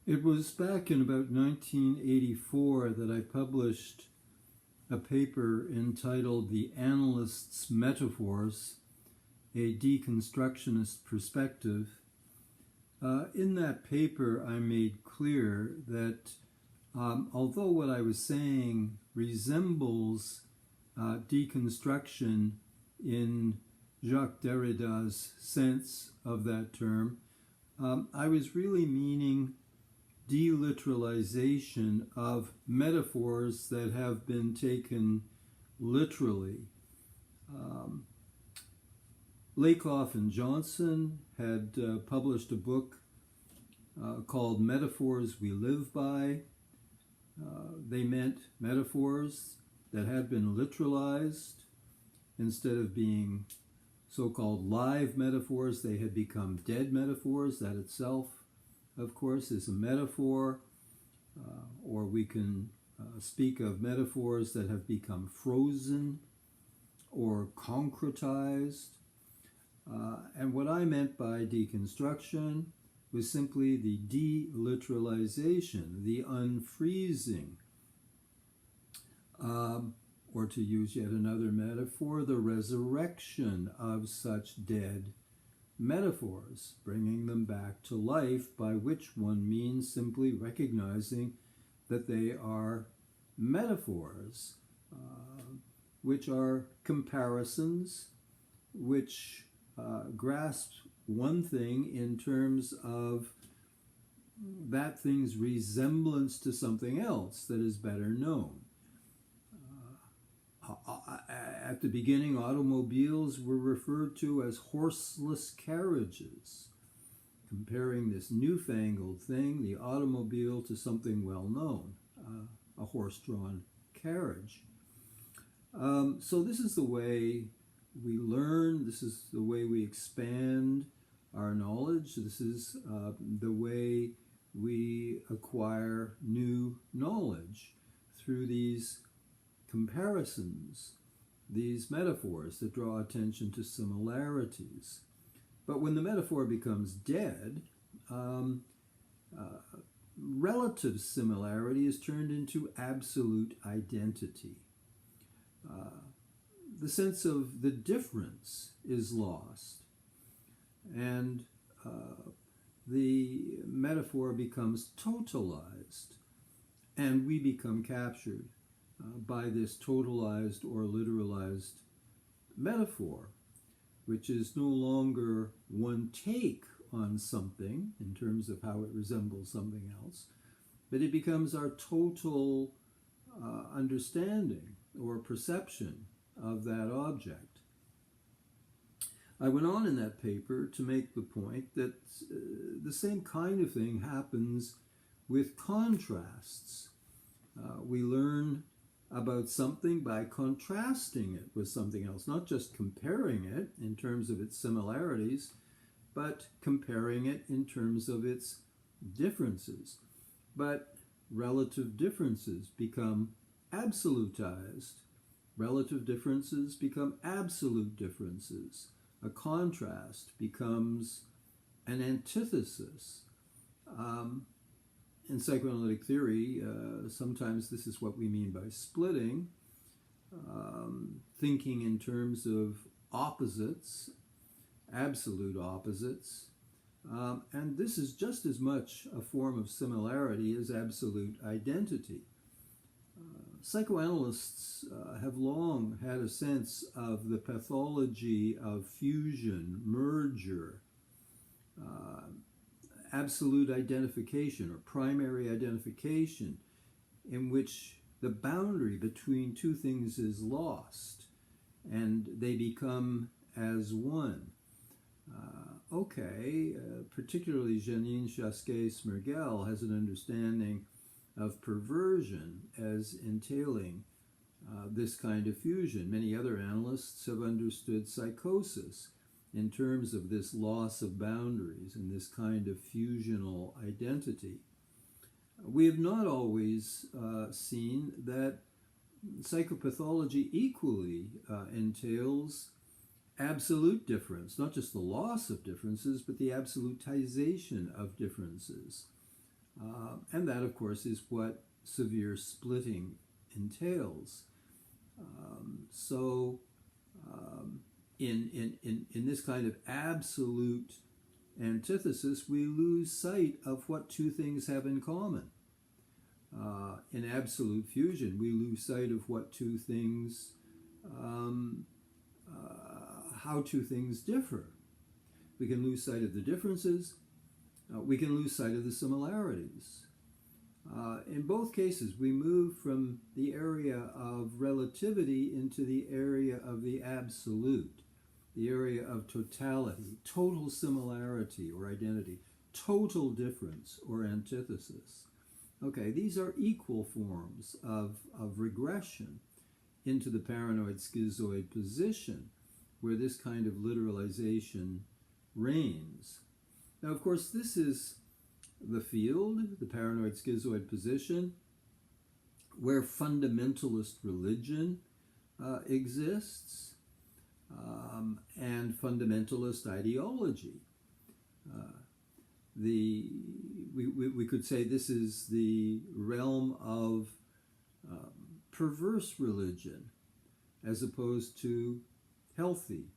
It was back in about 1984 that I published a paper entitled The Analyst's Metaphors, a Deconstructionist Perspective. In that paper, I made clear that although what I was saying resembles deconstruction in Jacques Derrida's sense of that term, I was really meaning de-literalization of metaphors that have been taken literally. Lakoff and Johnson had published a book called Metaphors We Live By. They meant metaphors that had been literalized. Instead of being so-called live metaphors, they had become dead metaphors. That itself, of course, is a metaphor. Or we can speak of metaphors that have become frozen or concretized. And what I meant by deconstruction was simply the de-literalization, the unfreezing, or to use yet another metaphor, the resurrection of such dead metaphors, bringing them back to life, by which one means simply recognizing that they are metaphors, which are comparisons, which grasp one thing in terms of that thing's resemblance to something else that is better known. At the beginning, automobiles were referred to as horseless carriages, comparing this newfangled thing, the automobile, to something well known, a horse-drawn carriage. So this is the way we learn, this is the way we expand our knowledge, this is the way we acquire new knowledge, through these comparisons, these metaphors that draw attention to similarities. But when the metaphor becomes dead, relative similarity is turned into absolute identity. The sense of the difference is lost, and the metaphor becomes totalized, and we become captured by this totalized or literalized metaphor, which is no longer one take on something in terms of how it resembles something else, but it becomes our total understanding or perception of that object. I went on in that paper to make the point that the same kind of thing happens with contrasts. We learn about something by contrasting it with something else, not just comparing it in terms of its similarities, but comparing it in terms of its differences. But relative differences become absolutized. Relative differences become absolute differences. A contrast becomes an antithesis. In psychoanalytic theory, sometimes this is what we mean by splitting, thinking in terms of opposites, absolute opposites, and this is just as much a form of similarity as absolute identity. Psychoanalysts have long had a sense of the pathology of fusion, merger, absolute identification or primary identification, in which the boundary between two things is lost and they become as one. Particularly Janine Chasquet-Smergel has an understanding of perversion as entailing this kind of fusion. Many other analysts have understood psychosis in terms of this loss of boundaries and this kind of fusional identity. We have not always seen that psychopathology equally entails absolute difference, not just the loss of differences, but the absolutization of differences. And that, of course, is what severe splitting entails. So in this kind of absolute antithesis, we lose sight of what two things have in common. In absolute fusion, we lose sight of what two things, how two things differ. We can lose sight of the differences. We can lose sight of the similarities. In both cases, we move from the area of relativity into the area of the absolute, the area of totality, total similarity or identity, total difference or antithesis. Okay, these are equal forms of regression into the paranoid schizoid position where this kind of literalization reigns. Now, of course, this is the field, the paranoid schizoid position, where fundamentalist religion exists and fundamentalist ideology. We could say this is the realm of perverse religion as opposed to healthy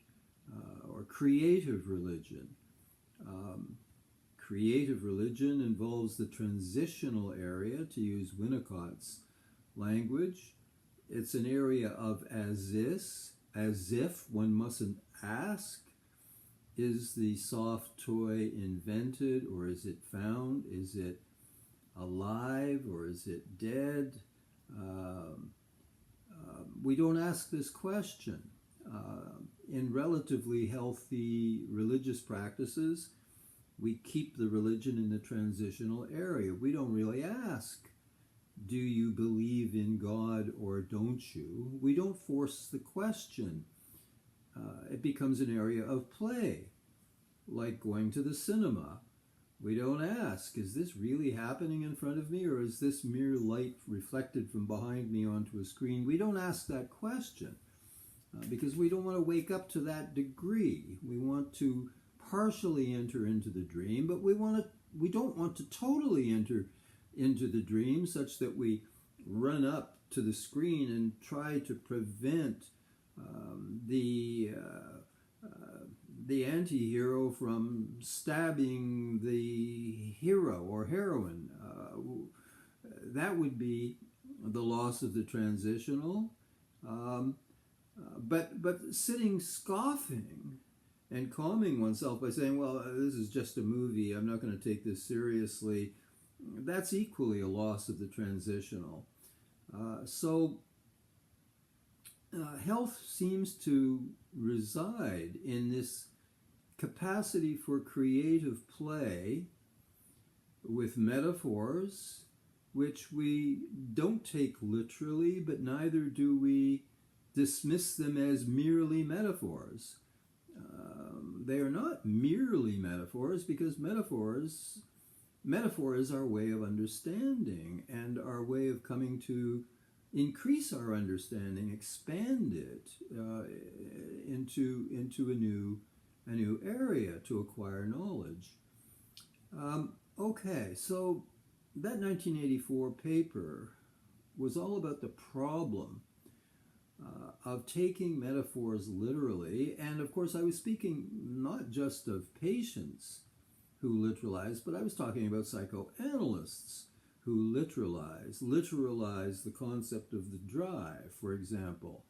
or creative religion. Creative religion involves the transitional area, to use Winnicott's language. It's an area of as if, one mustn't ask, is the soft toy invented or is it found? Is it alive or is it dead? We don't ask this question. In relatively healthy religious practices, we keep the religion in the transitional area. We don't really ask, do you believe in God or don't you? We don't force the question. It becomes an area of play, like going to the cinema. We don't ask, is this really happening in front of me, or is this mere light reflected from behind me onto a screen? We don't ask that question because we don't want to wake up to that degree. We want to partially enter into the dream, but we don't want to totally enter into the dream such that we run up to the screen and try to prevent the anti-hero from stabbing the hero or heroine. That would be the loss of the transitional. But sitting scoffing and calming oneself by saying, well, this is just a movie, I'm not going to take this seriously, that's equally a loss of the transitional. Health seems to reside in this capacity for creative play with metaphors, which we don't take literally, but neither do we dismiss them as merely metaphors. They are not merely metaphors, because metaphor is our way of understanding and our way of coming to increase our understanding, expand it into a new area to acquire knowledge. Okay, so that 1984 paper was all about the problem of taking metaphors literally. And of course, I was speaking not just of patients who literalize, but I was talking about psychoanalysts who literalize the concept of the drive, for example,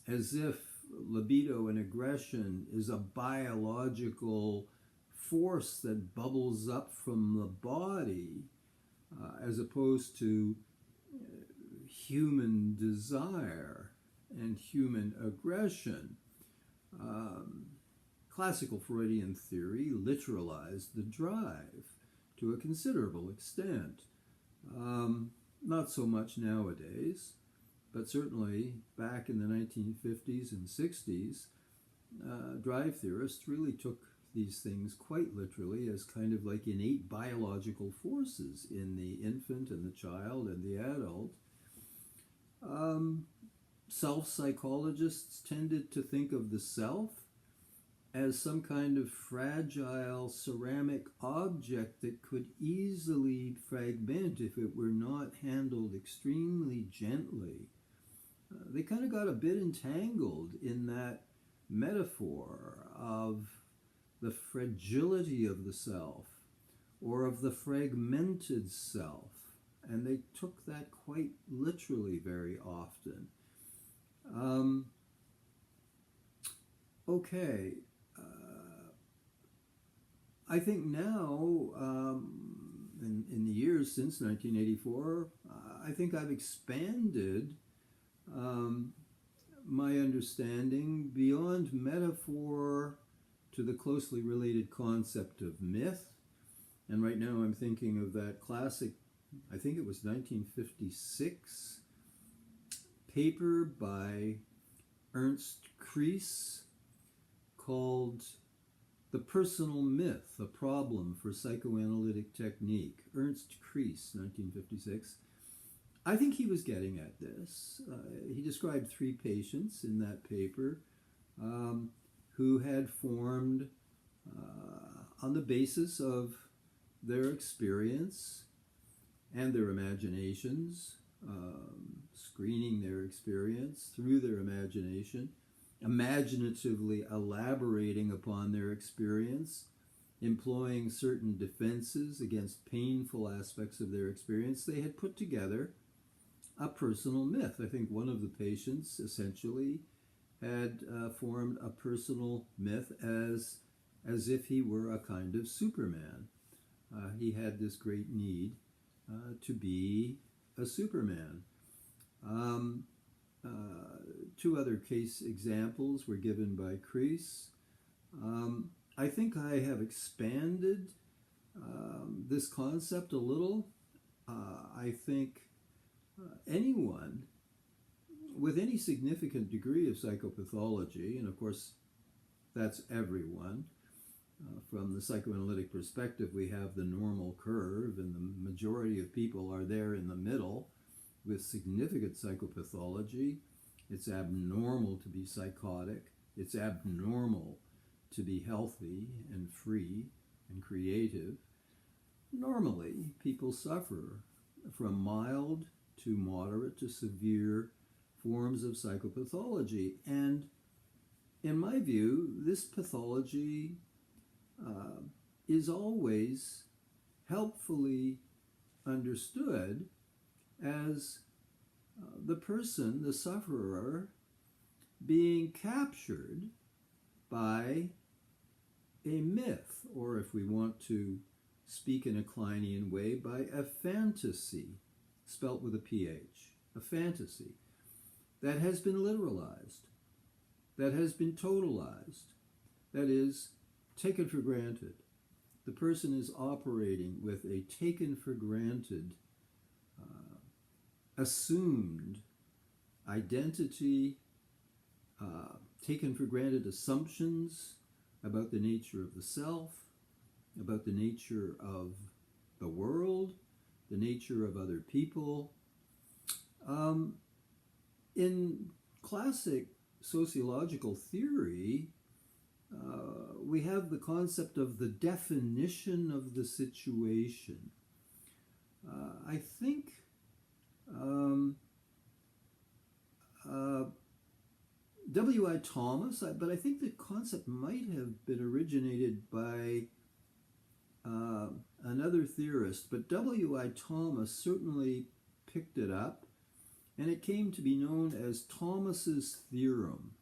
as if libido and aggression is a biological force that bubbles up from the body, as opposed to human desire and human aggression. Classical Freudian theory literalized the drive to a considerable extent. Not so much nowadays, but certainly back in the 1950s and 60s, drive theorists really took these things quite literally as kind of like innate biological forces in the infant and the child and the adult. Self-psychologists tended to think of the self as some kind of fragile ceramic object that could easily fragment if it were not handled extremely gently. They kind of got a bit entangled in that metaphor of the fragility of the self or of the fragmented self, and they took that quite literally very often. Okay. I think now, in the years since 1984, I think I've expanded my understanding beyond metaphor to the closely related concept of myth. And right now I'm thinking of that classic, I think it was 1956, paper by Ernst Kreis called The Personal Myth, a Problem for Psychoanalytic Technique. Ernst Kreis, 1956. I think he was getting at this. He described 3 patients in that paper who had formed, on the basis of their experience and their imaginations, screening their experience through their imagination, imaginatively elaborating upon their experience, employing certain defenses against painful aspects of their experience, they had put together a personal myth. I think one of the patients essentially had formed a personal myth as if he were a kind of Superman. He had this great need to be a Superman. 2 other case examples were given by Kreis. I think I have expanded this concept a little. I think anyone with any significant degree of psychopathology, and of course that's everyone, from the psychoanalytic perspective we have the normal curve, and the majority of people are there in the middle with significant psychopathology. It's abnormal to be psychotic. It's abnormal to be healthy and free and creative. Normally, people suffer from mild to moderate to severe forms of psychopathology. And in my view, this pathology is always helpfully understood as the person, the sufferer, being captured by a myth, or if we want to speak in a Kleinian way, by a fantasy, spelt with a PH, a fantasy that has been literalized, that has been totalized, that is taken for granted. The person is operating with a taken for granted, assumed identity, taken for granted assumptions about the nature of the self, about the nature of the world, the nature of other people. In classic sociological theory, we have the concept of the definition of the situation. I think W.I. Thomas, but I think the concept might have been originated by another theorist, but W.I. Thomas certainly picked it up, and it came to be known as Thomas's theorem.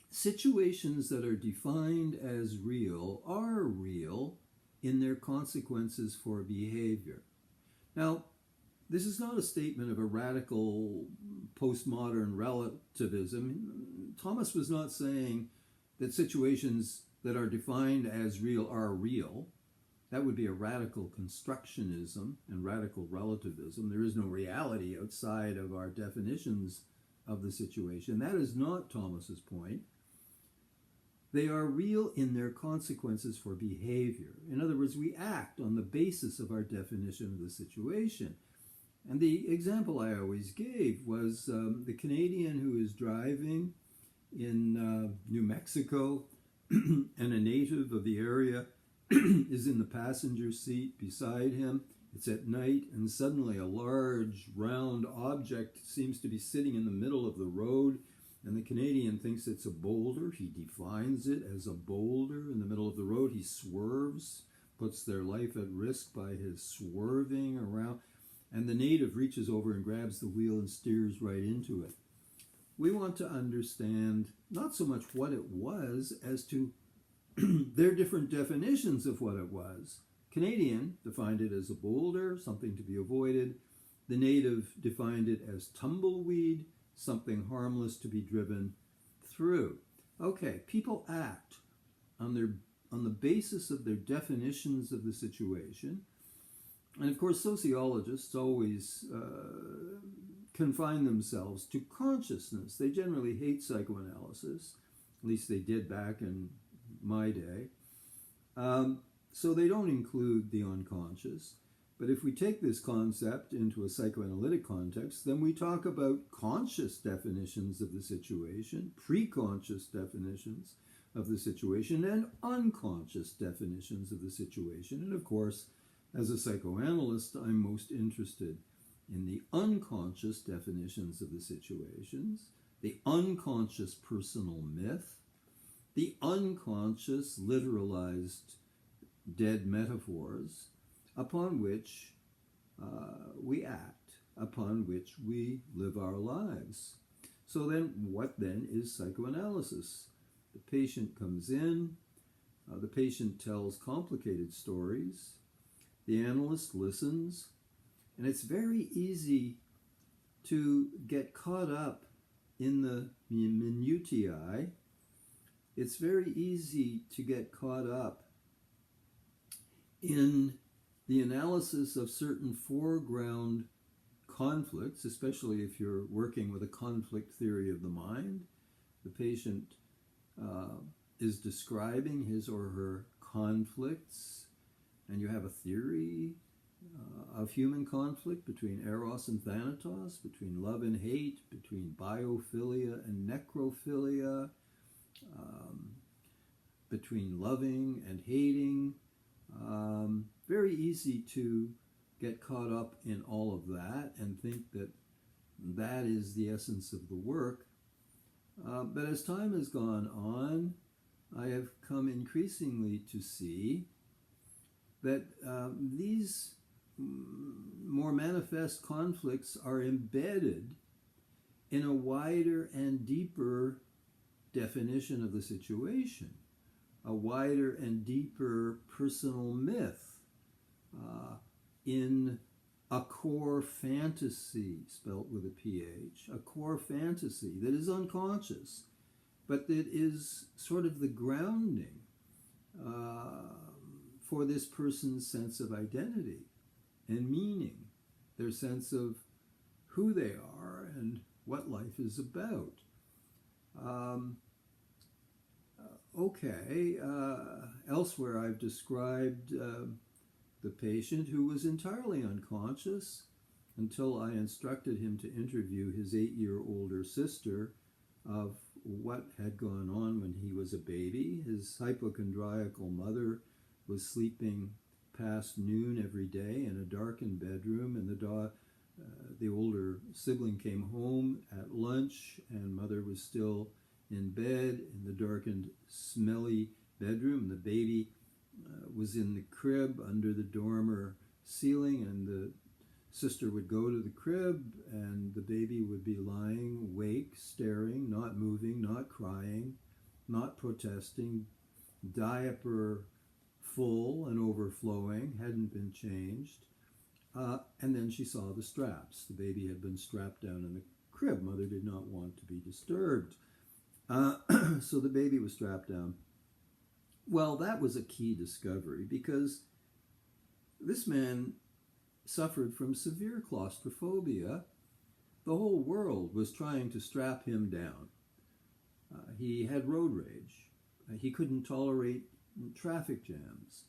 Situations that are defined as real are real in their consequences for behavior. Now, this is not a statement of a radical postmodern relativism. Thomas was not saying that situations that are defined as real are real. That would be a radical constructionism and radical relativism. There is no reality outside of our definitions of the situation. That is not Thomas's point. They are real in their consequences for behavior. In other words, we act on the basis of our definition of the situation. And the example I always gave was the Canadian who is driving in New Mexico, and a native of the area is in the passenger seat beside him. It's at night, and suddenly a large, round object seems to be sitting in the middle of the road, and the Canadian thinks it's a boulder. He defines it as a boulder in the middle of the road. He swerves, puts their life at risk by his swerving around, and the native reaches over and grabs the wheel and steers right into it. We want to understand not so much what it was as to their different definitions of what it was. Canadian defined it as a boulder, something to be avoided. The native defined it as tumbleweed, something harmless to be driven through. Okay, people act on the basis of their definitions of the situation. And of course, sociologists always confine themselves to consciousness. They generally hate psychoanalysis, at least they did back in my day. So they don't include the unconscious. But if we take this concept into a psychoanalytic context, then we talk about conscious definitions of the situation, pre-conscious definitions of the situation, and unconscious definitions of the situation. And of course, as a psychoanalyst, I'm most interested in the unconscious definitions of the situations, the unconscious personal myth, the unconscious literalized dead metaphors upon which we act, upon which we live our lives. So then, what then is psychoanalysis? The patient comes in, the patient tells complicated stories, the analyst listens, and it's very easy to get caught up in the minutiae. It's very easy to get caught up in the analysis of certain foreground conflicts, especially if you're working with a conflict theory of the mind. The patient is describing his or her conflicts, and you have a theory of human conflict between eros and thanatos, between love and hate, between biophilia and necrophilia, between loving and hating. Very easy to get caught up in all of that and think that that is the essence of the work. But as time has gone on, I have come increasingly to see that these more manifest conflicts are embedded in a wider and deeper definition of the situation, a wider and deeper personal myth, in a core fantasy, spelt with a PH, a core fantasy that is unconscious, but that is sort of the grounding for this person's sense of identity and meaning, their sense of who they are and what life is about. Elsewhere I've described the patient who was entirely unconscious until I instructed him to interview his 8-year older sister of what had gone on when he was a baby. His hypochondriacal mother was sleeping past noon every day in a darkened bedroom, and the older sibling came home at lunch, and mother was still in bed in the darkened, smelly bedroom. The baby was in the crib under the dormer ceiling, and the sister would go to the crib, and the baby would be lying awake, staring, not moving, not crying, not protesting, diaper full and overflowing, hadn't been changed. And then she saw the straps. The baby had been strapped down in the crib. Mother did not want to be disturbed. So the baby was strapped down. Well, that was a key discovery, because this man suffered from severe claustrophobia. The whole world was trying to strap him down. He had road rage. He couldn't tolerate traffic jams.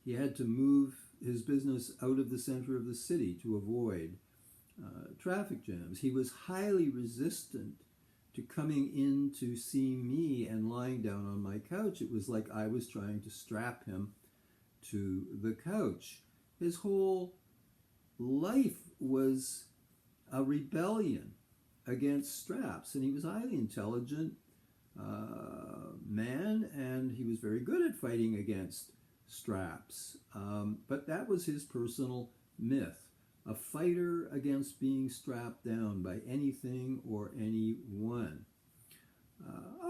He had to move his business out of the center of the city to avoid traffic jams. He was highly resistant to coming in to see me and lying down on my couch. It was like I was trying to strap him to the couch. His whole life was a rebellion against straps, and he was a highly intelligent man, and he was very good at fighting against straps. But that was his personal myth, a fighter against being strapped down by anything or anyone.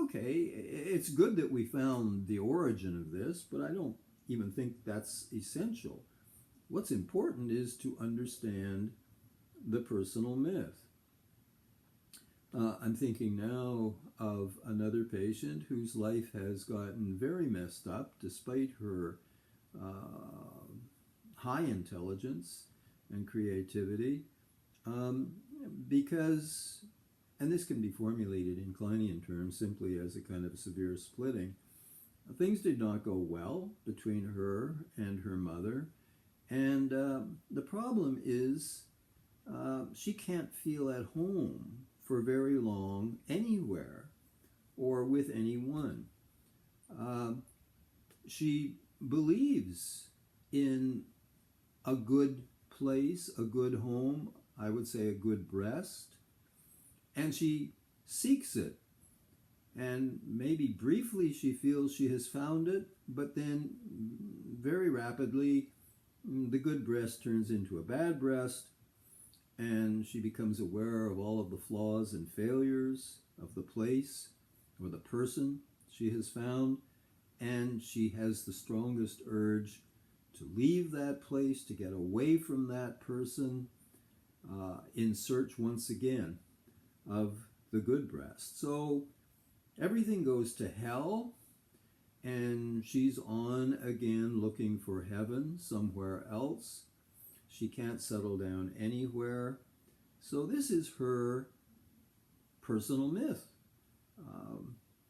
Okay, it's good that we found the origin of this, but I don't even think that's essential. What's important is to understand the personal myth. I'm thinking now of another patient whose life has gotten very messed up despite her high intelligence and creativity, because, and this can be formulated in Kleinian terms simply as a kind of a severe splitting, things did not go well between her and her mother, and the problem is she can't feel at home for very long anywhere or with anyone. She believes in a good place, a good home, I would say a good breast, and she seeks it. And maybe briefly she feels she has found it, but then very rapidly the good breast turns into a bad breast, and she becomes aware of all of the flaws and failures of the place or the person she has found, and she has the strongest urge to leave that place, to get away from that person, in search once again of the good breast. So everything goes to hell, and she's on again looking for heaven somewhere else. She can't settle down anywhere. So this is her personal myth.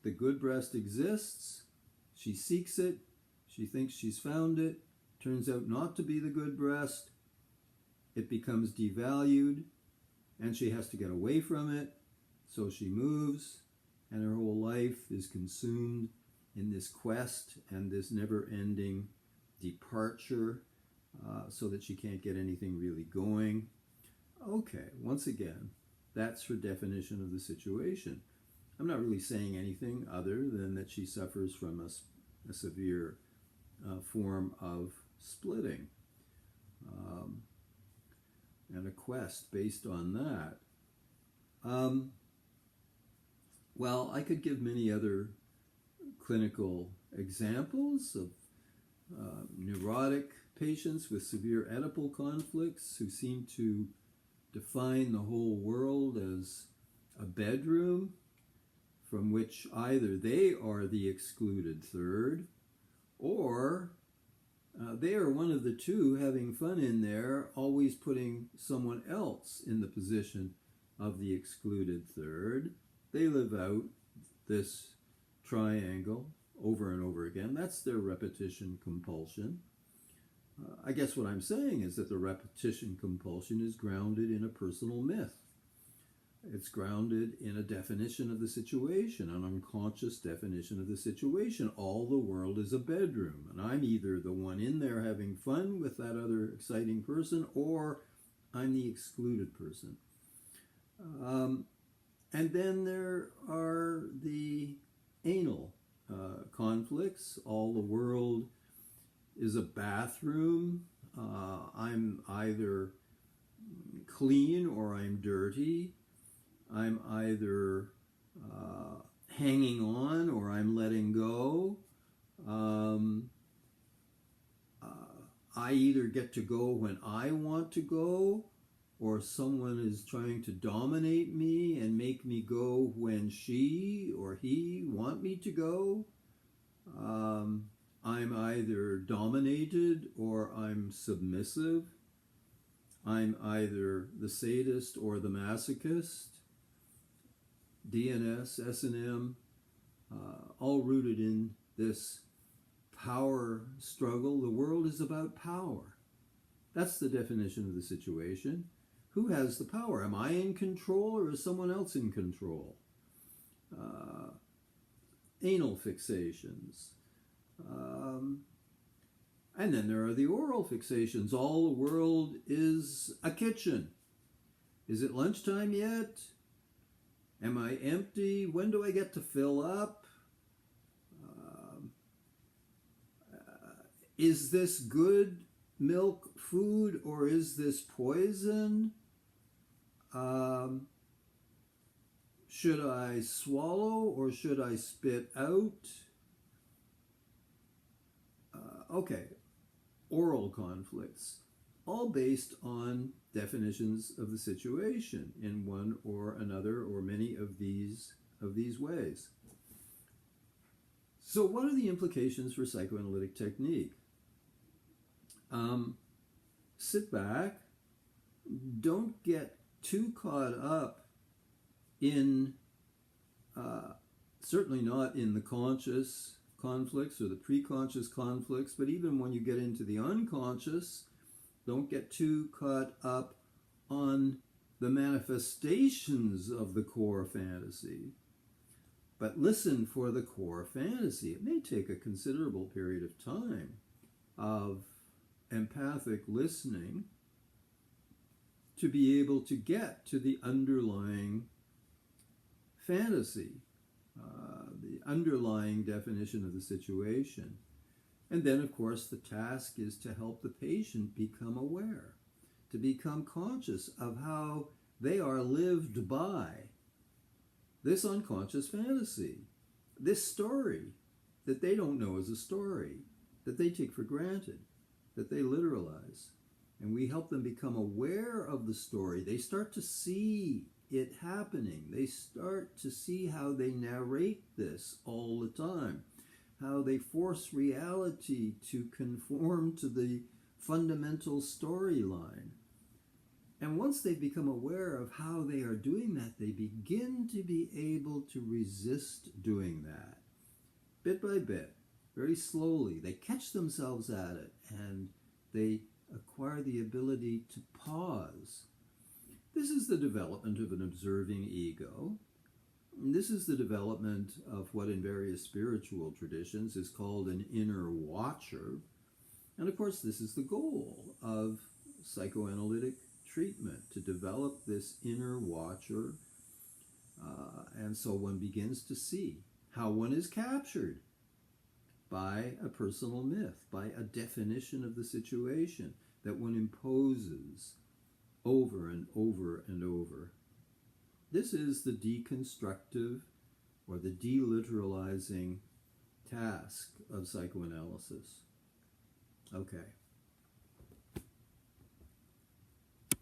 The good breast exists. She seeks it. She thinks she's found it. Turns out not to be the good breast. It becomes devalued, and she has to get away from it. So she moves, and her whole life is consumed in this quest and this never-ending departure, so that she can't get anything really going. Okay, once again, that's her definition of the situation. I'm not really saying anything other than that she suffers from a severe form of splitting, and a quest based on that. Well, I could give many other clinical examples of neurotic patients with severe Oedipal conflicts who seem to define the whole world as a bedroom from which either they are the excluded third, or they are one of the two having fun in there, always putting someone else in the position of the excluded third. They live out this triangle over and over again. That's their repetition compulsion. I guess what I'm saying is that the repetition compulsion is grounded in a personal myth. It's grounded in a definition of the situation, an unconscious definition of the situation. All the world is a bedroom, and I'm either the one in there having fun with that other exciting person, or I'm the excluded person. And then there are the anal conflicts. All the world is a bathroom. I'm either clean or I'm dirty. I'm either hanging on or I'm letting go. I either get to go when I want to go, or someone is trying to dominate me and make me go when she or he want me to go. I'm either dominated or I'm submissive. I'm either the sadist or the masochist. DNS, S&M, all rooted in this power struggle. The world is about power. That's the definition of the situation. Who has the power? Am I in control, or is someone else in control? anal fixations. And then there are the oral fixations. All the world is a kitchen. Is it lunchtime yet? Am I empty? When do I get to fill up? Is this good milk food or is this poison? Should I swallow or should I spit out? Okay, oral conflicts, all based on definitions of the situation in one or another or many of these ways. So what are the implications for psychoanalytic technique? Sit back, don't get too caught up in, certainly not in the conscious conflicts or the pre-conscious conflicts, but even when you get into the unconscious, don't get too caught up on the manifestations of the core fantasy, but listen for the core fantasy. It may take a considerable period of time of empathic listening to be able to get to the underlying fantasy, the underlying definition of the situation. And then, of course, the task is to help the patient become aware, to become conscious of how they are lived by this unconscious fantasy, this story that they don't know is a story, that they take for granted, that they literalize. And we help them become aware of the story. They start to see it happening. They start to see how they narrate this all the time, how they force reality to conform to the fundamental storyline. And once they become aware of how they are doing that, they begin to be able to resist doing that. Bit by bit, very slowly, they catch themselves at it and they acquire the ability to pause. This is the development of an observing ego. This is the development of what in various spiritual traditions is called an inner watcher. And of course, this is the goal of psychoanalytic treatment, to develop this inner watcher. And so one begins to see how one is captured by a personal myth, by a definition of the situation that one imposes over and over and over. This is the deconstructive or the de-literalizing task of psychoanalysis. Okay.